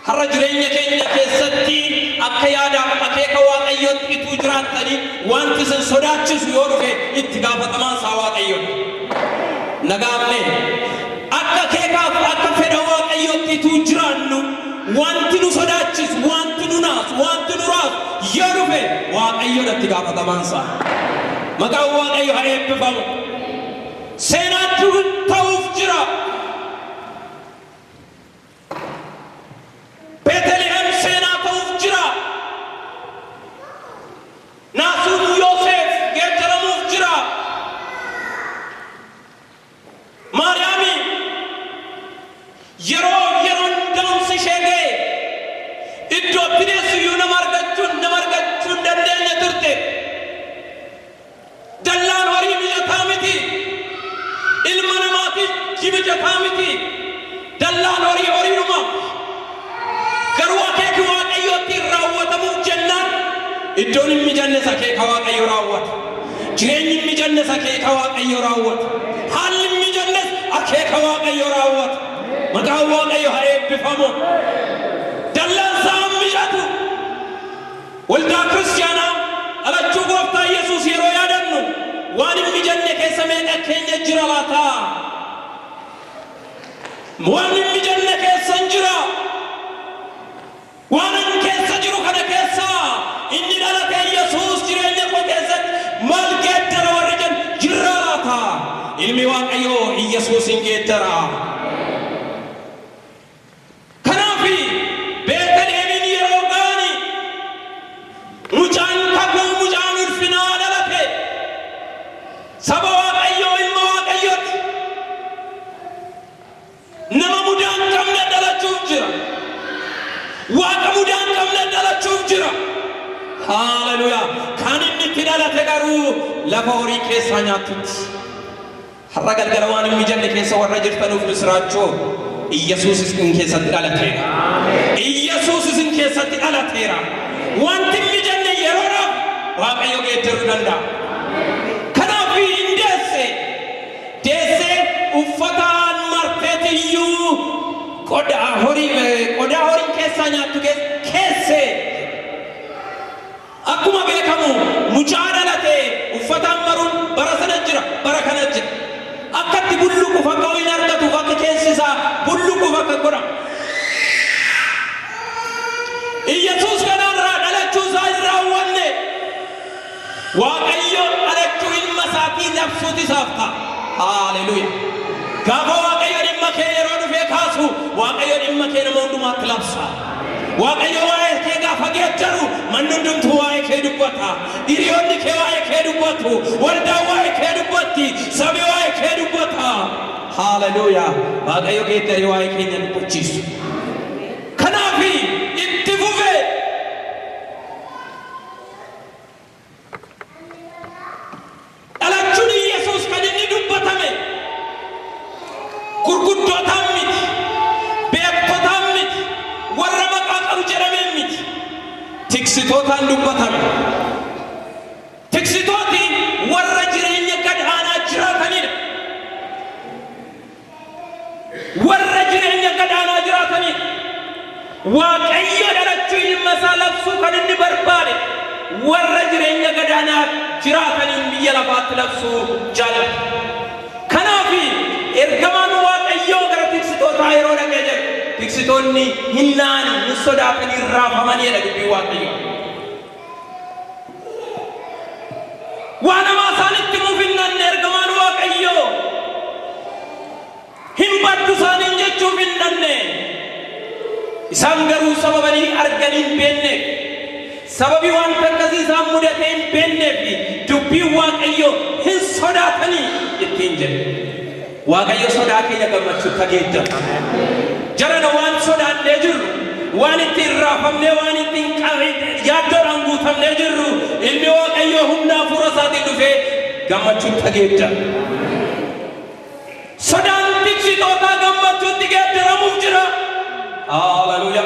har'a jireenya keenya keessatti akka yaada akeeka waaqayyootti ituu jiraattanii wanti isin sodaachisu yoo dhufe itti gaafatamaan isaa waaqayyoodha. Nagaamne akka akeekaaf akka fedha waaqayyootti ituu jiraannu wanti nu sodaachisu wanti nu naasu wanti nu raasu yoo dhufe waaqayyoodha itti gaafatamaan isaa. Maqaan waaqayyo haa eebbifamu. Seenaatu ta'uuf jira. Beetlehem seenaa ta'uuf jira. Naasuun Yoosef geeddaramuuf jira. Maariyaami yeroon da'umsi ishee ga'e iddoo bineensuu nama argachuun dandeenya turte. Dallaan horii mijataa miti. Ilma namaatiin mijataa miti. Dallaan horiidhuma. Garuu akeeki waaqayyootti raawwatamuuf jennaan iddoon hin mijannes akeeka waaqayyo raawwata. Jireenyi hin mijannes akeeka waaqayyo raawwata. Haalli hin mijannes akeeka waaqayyo raawwata. Maqaan waaqayyo haa eebbifamu. Dallaan isaa mijatu. Waldaa kiristaanaa alachuu gooftaa Yesuus yeroo yaadannu waan hin mijanne keessa meeqa keenya jira laata? Waan hin mijanne keessa jira. Waan hin keessa jiru kana keessa inni dhalate Yesuus jireenya koo keessatti maal geeddara warri jedhan jira laata? Ilmi waaqayyoo Yesuus hin geeddara. Kanaafi Beetlehemin yeroo gaani mucaan kakuu mucaan ulfinaa dhalate. Saba waaqayyoo ilma waaqayyooti. Nama mudaan qabne dhalachuuf jira. Waaqa mudaan qabne dhalachuuf jira. Haalleluuyaa. Kan inni itti dhalate garuu lafa horii keessaa nyaatutti. Har'a galgala waan hin mijanne keessa warra jirtanuuf misraachoo Yesuus isin keessatti dhalateera. Yesuus isin keessatti dhalateera. Wanti hin mijanne yeroodhaaf waaqayyo geeddaruu danda'a. Kanaaf hin deessee uffataan marteetiyyuu qodaa horiin keessaa nyaattu keessee akkuma beekamu mucaa dhalatee uffataan maruun bara sana jira bara kana jira. Akkatti bulluquuf akka ho'iin argatuuf akka keessi isaa bulluquuf akka godhamu. Yesuus kanarraa dhalachuu isaa hin raawwanne waaqayyo dhalachuu ilma isaatii labsuutu isaaf ta'a. Haalleluuyaa. Gaafa waaqayyo dhimma kee yeroo dhufee kaasu waaqayyo dhimma kee nama hundumaatti labsa. Waaqayyo waa'ee kee gaafa geeddaru manni hundumtuu waa'ee kee dubbata. Hiriyoonni kee waa'ee kee dubbatu. Waldaan waa'ee kee dubbatti. Sabi waa'ee kee dubbata. Haalleluuyaa. Waaqayyo geeddaree waa'ee keenya dubbachiisu. Kanaafi itti fufee dhalachuun Yesuus kan inni dubbatame gurguddootaan miti, beektotaan miti, warra maqaa qabu jedhameen miti. Tiksitootaan dubbatame. Tiksitooti warra jireenya gadaanaa jiraatanidha. Warra jireenya gadaanaa jiraatanidha. Waaqayyo dhalachuu ilma isaa labsuu kan inni barbaade warra jireenya gadaanaa jiraataniin biyya lafaatti labsuu jaalata. Kanaafi ergamaan waaqayyoo gara tiksitootaa yeroo dhaqee jedhu tiksitoonni hinnaani hin sodaatanii raafamaniidha dubbii waaqayyoo. Waan namaa isaanitti muuf hin nanne ergamaan waaqayyoo hin baddu isaaniin jechuuf hin nanne. Isaan garuu sababanii arganii hin beekne sababii waan akkasii isaan mudatee hin beeknee fi dubbii waaqayyoo hin sodaatanii ittiin jedhe. Waaqayyo sodaa keenya gammachuutti geeddara. Jarana waan sodaannee jirru waan ittiin raafamnee waan ittiin yaaddoodhaan guutamnee jirru ilmi waaqayyoo humna hafuura isaatiin dhufee gammachuutti geeddara. Sodaan tiksitootaa gammachuutti geeddaramuuf jira. Hallelujah.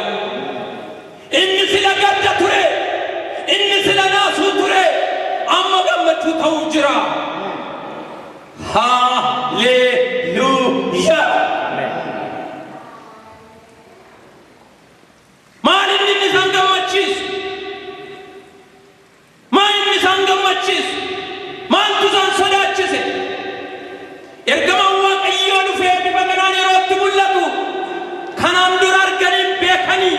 Inni sila gadda ture. Inni sila naasuu ture. Amma gammachuu ta'uuf jira. Hallelujah. ergama waaqayyo dhufee bifa kanaan yerootti mul'atu kanaan dura arganii beekanii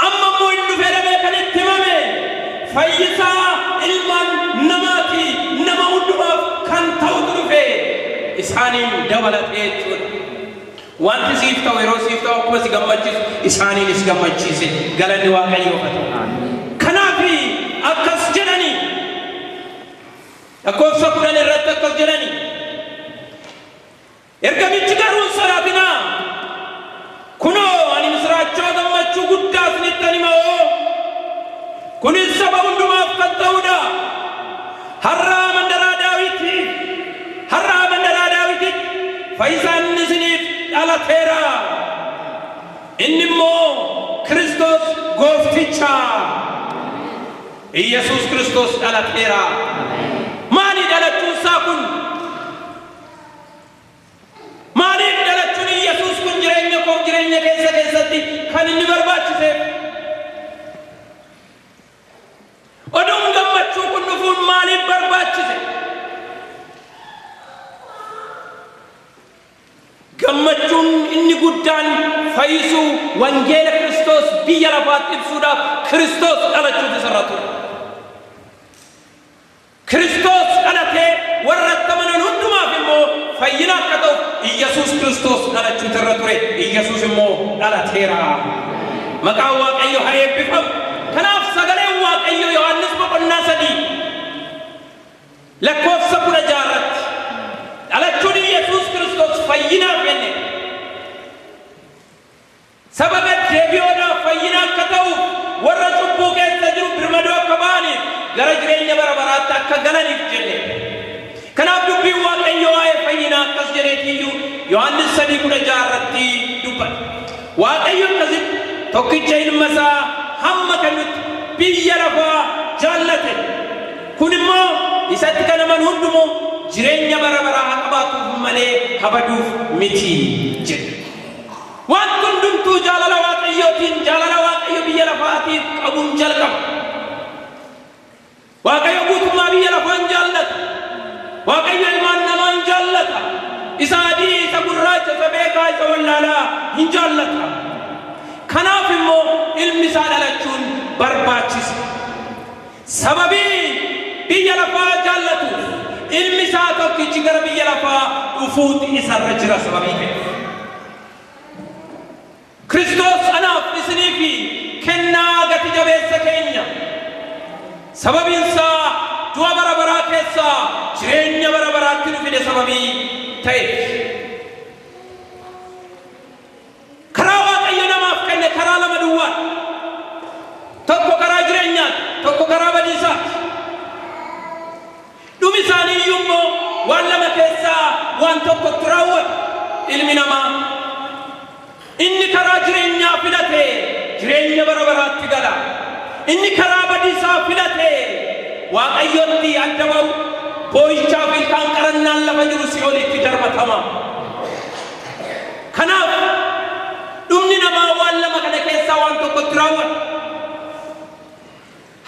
amma immoo inni dhufee dhabee kan itti himame fayyisaa ilmaan namaati nama hundumaaf kan ta'utu dhufee isaaniin dabalatee jechuudha. Wanti siif ta'u yeroo siif ta'u akkuma si gammachiisu isaaniinis gammachiise galanni waaqayyoof haa ta'u. Kanaaf akkas jedhanii lakkoofsa 10 irratti akkas jedhanii ergamichi garuu salaatinaa kunoo ani misraachoo gammachuu guddaa isinitti himaa kunis saba hundumaaf kan ta'udha. Har'aa mandaraa Daawititti fayyisaan isiniif dhalateera. Inni immoo Kiristoos goofticha Iyesuus Kiristoos dhalateera. Maali dhalachuun isaa kun? Maaliif dhalachuun Iyesuus kun jireenya keessatti kan inni barbaachiseef? Oduun gammachuu kun dhufuun maaliif barbaachise? Gammachuun inni guddaan fayyisuu wangeela Kiristoos biyya lafaatti ibsuudhaaf Kiristoos dhalachuutu isarra ture. Kiristoos dhalatee warra amanan hundumaaf immoo fayyina akka ta'u Iyesuus Kiristoos dhalachuutu irra ture. Iyesuus immoo dhalateera. Maqaan Waaqayyo haa eebbifamu. Kanaaf sagaleen Waaqayyo Yohaannis 3 lakkoofsa 16 irratti dhalachuun Iyesuus Kiristoos fayyinaaf jenne sababa deebi'uudhaaf fayyina akka ta'u warra cubbuu keessa jiru birmadoo akka ba'aniif gara jireenya bara baraatti akka galaniif jenne. Kanaaf dubbiin Waaqayyo waa'ee fayyinaa akkas jedheetiyyuu Yohaannis 3:16 irratti dubbata. Waaqayyo akkasitti tokkicha ilma isaa hamma kennutti biyya lafaa jaallate. Kun immoo isatti kan amanu hundumoo jireenya bara baraa haa qabaatuuf malee habaduuf miti jedhe. Wanti hundumtuu jaalala Waaqayyootiin jaalala Waaqayyo biyya lafaatiif qabuun jalqaba. Waaqayyo guutummaa biyya lafaan jaallata. Waaqayyo ilmaan namaa jaallata. Isa adii, isa gurraacha, isa beekaa, isa wallaalaa hin jaallata. Kanaaf immoo ilmi isaa dhalachuun barbaachisa. Sababii biyya lafaa jaallatuuf ilmi isaa tokkichi gara biyya lafaa dhufuutti isarra jira sababii ta'eef. Kiristoos anaaf isiniifi kennaa gati jabeessa keenya. Sababiin isaa du'a bara baraa keessaa jireenya bara baraatti nu fide sababii ta'eef. Karaa Waaqayyo namaaf kenne karaa lama duwwaa. Tokko karaa jireenyaati, tokko karaa badiisaati. Dhumi isaanii iyyuu immoo waan lama keessaa waan tokkotti raawwata ilmi namaa. Inni karaa jireenyaa filatee jireenya bara baraatti gala. Inni karaa badiisaa filatee Waaqayyotti adda ba'u boo'ichaa fi ilkaan qarannaan lafa jiru si'oolitti darbatama. Kanaaf dhumni namaa waan lama kana keessaa waan tokkotti raawwata.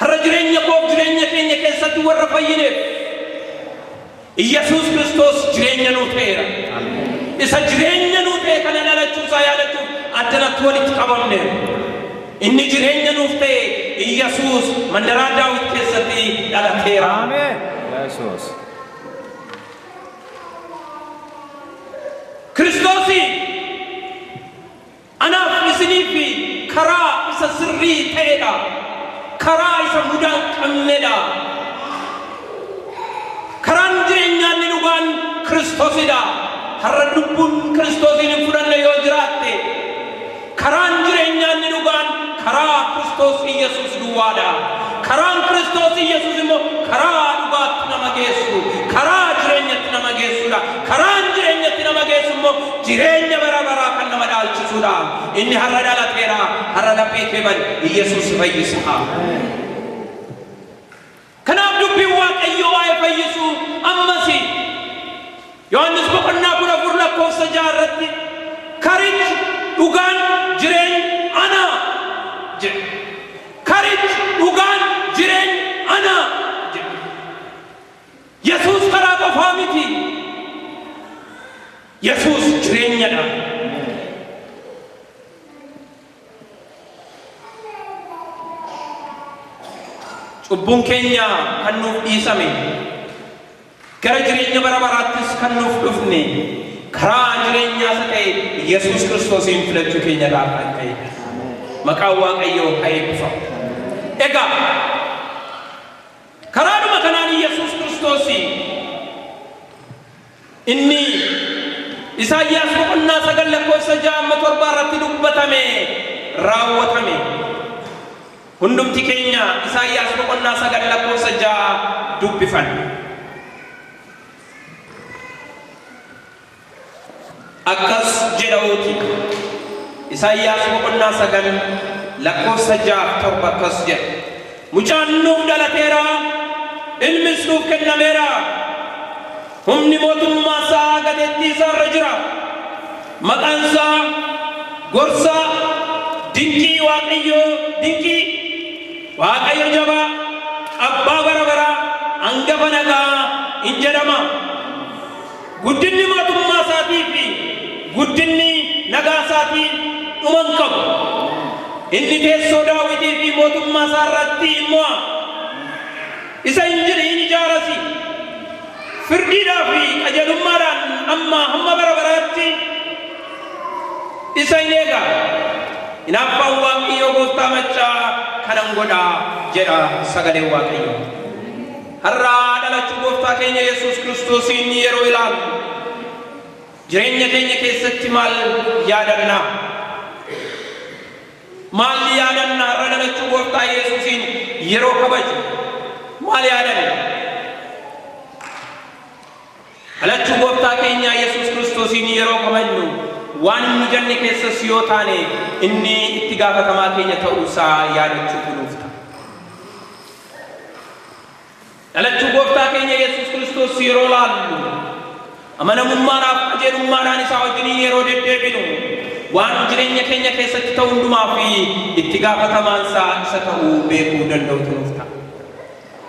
Har'a jireenya koof jireenya keenya keessatti warra fayyineef Iyesuus Kiristoos jireenya nuu ta'eera. Isa jireenya nuu ta'e kana dhalachuusaa yaadachuuf addanatti walitti qabamne. Inni jireenya nuuf ta'e Iyesuus mandaraa Daawit keessatti dhalateera. Ameen. Yesuus. Kiristoosi anaaf isiniifi karaa isa sirrii ta'edha. Karaa isa mudaan qabnedha. Karaan jireenyaa inni dhugaan Kiristoosidha. Har'a lubbuun Kiristoosiin hin fudhanne yoo jiraatte karaan jireenyaa inni dhugaan karaa Kiristoos Iyesuus duwwaadha. Karaan Kiristoos Iyesuus immoo karaa dhugaatti nama geessu, karaa jireenyatti nama geessudha. Karaan jireenyatti nama geessu immoo jireenya bara baraa kan nama dhaalchisudha. Inni har'a dhalateera, har'a laphee kee bani Iyesuus fayyisa. Kanaaf dubbiin Waaqayyo waa'ee fayyisuu ammasi Yohaannis 4:4 irratti karichi dhugaan jireenya ana jedhe. Karichi dhugaan jireenya ana jedhe. Yesuus karaa qofaa miti. Yesus jireenyadha. Cubbuun keenya kan nuuf dhiisame, gara jireenya bara baraattis kan nuuf dhufne karaa jireenyaa isa ta'e Yesus Kiristoosiin filachuu keenyadhaaf kan ta'edha. Maqaan Waaqayyoo haa eebbifamu. Egaa karaadhuma kanaan Yesus Kiristoosii inni Isaayyaas boqonnaa 9:7 irratti dubbatame raawwatame. Hundumti keenya Isaayyaas boqonnaa 9:6 dubbifanne. Akkas jedhauti Isaayyaas boqonnaa 9:6 akkas jedha. Mucaan nuuf dhalateera, ilmis nuuf kennameera, humni mootummaa isaa gateettii isaarra jira. Maqaan isaa Gorsa, Dinqii Waaqayyoo, Dinqii Waaqayyo jabaa, Abbaa bara baraa, Hangafa nagaa in jedhama. Guddinni mootummaa isaatii fi guddinni nagaa isaatii dhuma hin qabu. Inni teessoo Daawitii fi mootummaa isaa irratti immoo isa hin ijaarasi. Firdiidhaa fi qajeelummaadhaan hamma bara baraatti isa hin eega. Hinaaffaan Waaqayyoo Gooftaa machaa kanan godhaa jedha sagaleen Waaqayyoo. Har'aa dhalachuu Gooftaa keenya Yesus Kiristoosiin yeroo ilaalu jireenya keenya keessatti maal yaadanna? Maal yaadanna? Har'a dhalachuu Gooftaa Yesuusiin yeroo kabaju maal yaadanna? Dhalachuu Gooftaa keenya Yesus Kiristoosiin yeroo kabajnu waan inni jenne keessas yoo taane inni itti gaafatamaa keenya ta'uusaa yaadachuutu nuuf ta'a. Dhalachuu Gooftaa keenya Yesus Kiristoos yeroo laallu amanamummaadhaaf qajeelummaadhaan isaa wajjin yeroo deddeebinu waan jireenya keenya keessatti ta'u hundumaa fi itti gaafatamaan isaa isa ta'uu beekuu danda'utu nuuf ta'a.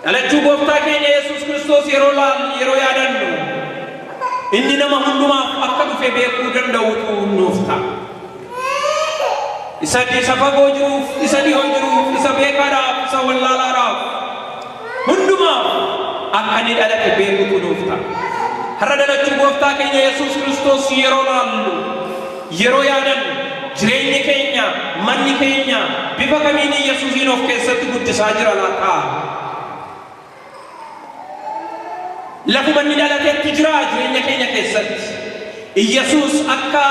Dhalachuu Gooftaa keenya Yesus Kiristoos yeroo yaadannu inni nama hundumaaf akka dhufe beekuu danda'utu nuuf ta'a. Isa fagoo jiruuf, isa dhihoo jiruuf, isa beekaadhaaf, isa wallaalaadhaaf hundumaaf akka inni dhalate beekuutu nuuf ta'a. Har'a dhalachuu Gooftaa keenya Yesus Kiristoos yeroo laallu, yeroo yaadannu jireenyi keenya, manni keenya bifa kamiin Yesuusiin of keessatti guddisaa jira laata? Lafuma inni dhalateetti jira jireenya keenya keessatti. Yesus akka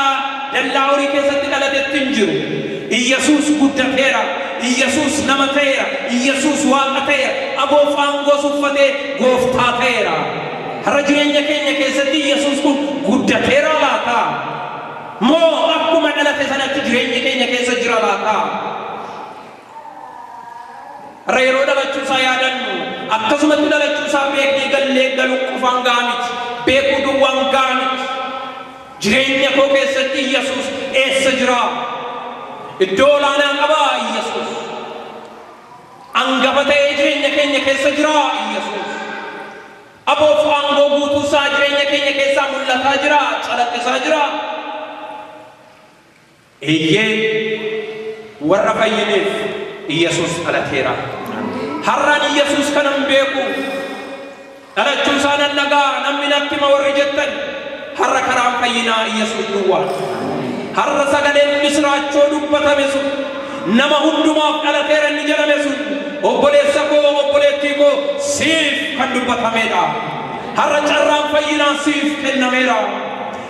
dallaa horii keessatti dhalateetti hin jiru. Yesus guddateera. Yesus nama ta'eera. Yesus waaqa ta'eera. Aboof aangoo uffatee gooftaa ta'eera. Har'a jireenya keenya keessatti Yesus kun guddateera laata? Moo akkuma dhalate sanatti jireenyi keenya keessa jira laata? Har'a yeroo dhalachuu isaa yaadannu akkasumatti dhalachuu isaa beeknee gallee galuun qofaan gahaa miti. Beekuu duwwaan gahaa miti. Jireenya koo keessatti Yesus eessa jira? Iddoo olaanaa qabaa Yesus. Hangafa ta'ee jireenya keenya keessa jira Yesus. Aboof aangoo guutuu isaa jireenya keenya keessaa mul'ataa jira, calaqqisaa jira. Eeyyee warra fayyiniif Yesus dhalateera. Har'aan Yesus kanan beeku dhalachuu isaa nan nagaa namni natti hima warri jettan har'a karaan fayyinaa Yesus duwwaa. Har'a sagaleen misraachoo dubbatame sun nama hundumaaf dhalateera inni jedhame sun obboleessa koo obboleettii koo siif kan dubbatamedha. Har'a carraan fayyinaa siif kennameera.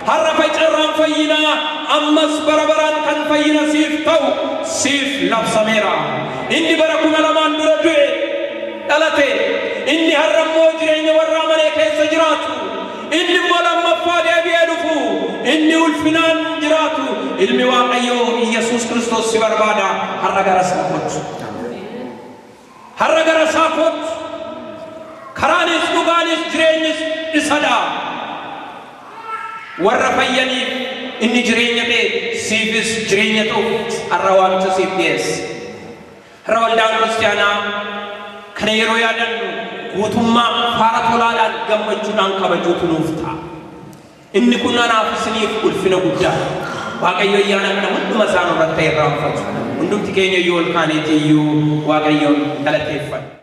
Har'a carraan fayyinaa ammas bara baraan kan fayyina siif ta'u siif labsameera. Inni bara 2000 dura du'e dhalate. Inni har'a immoo jireenya warra amanee keessa jiraatu. Inni immoo lammaffaa deebi'ee dhufu. Inni ulfinaan jiraatu. Ilmi Waaqayyoo Yesus Kiristoos si barbaada. Har'a gara isaa kottu. Har'a gara isaa kottu. Karaanis dhugaanis jireenyis isadha. Warra fayyaniif inni jireenya ta'e siifis jireenya ta'uuf har'a waamicha siif dhiyeesse. Har'a waldaan kiristaanaa kana yeroo yaadannu guutummaa faara tolaadhaan gammachuudhaan kabajuutu nuuf ta'a. inni kun anaaf isiniif ulfina guddaa waaqayyo ayyaana kana hunduma isaan irratti irraanfatu hundumti keenya yoo ol kaaneeti iyyuu waaqayyoon galateeffatu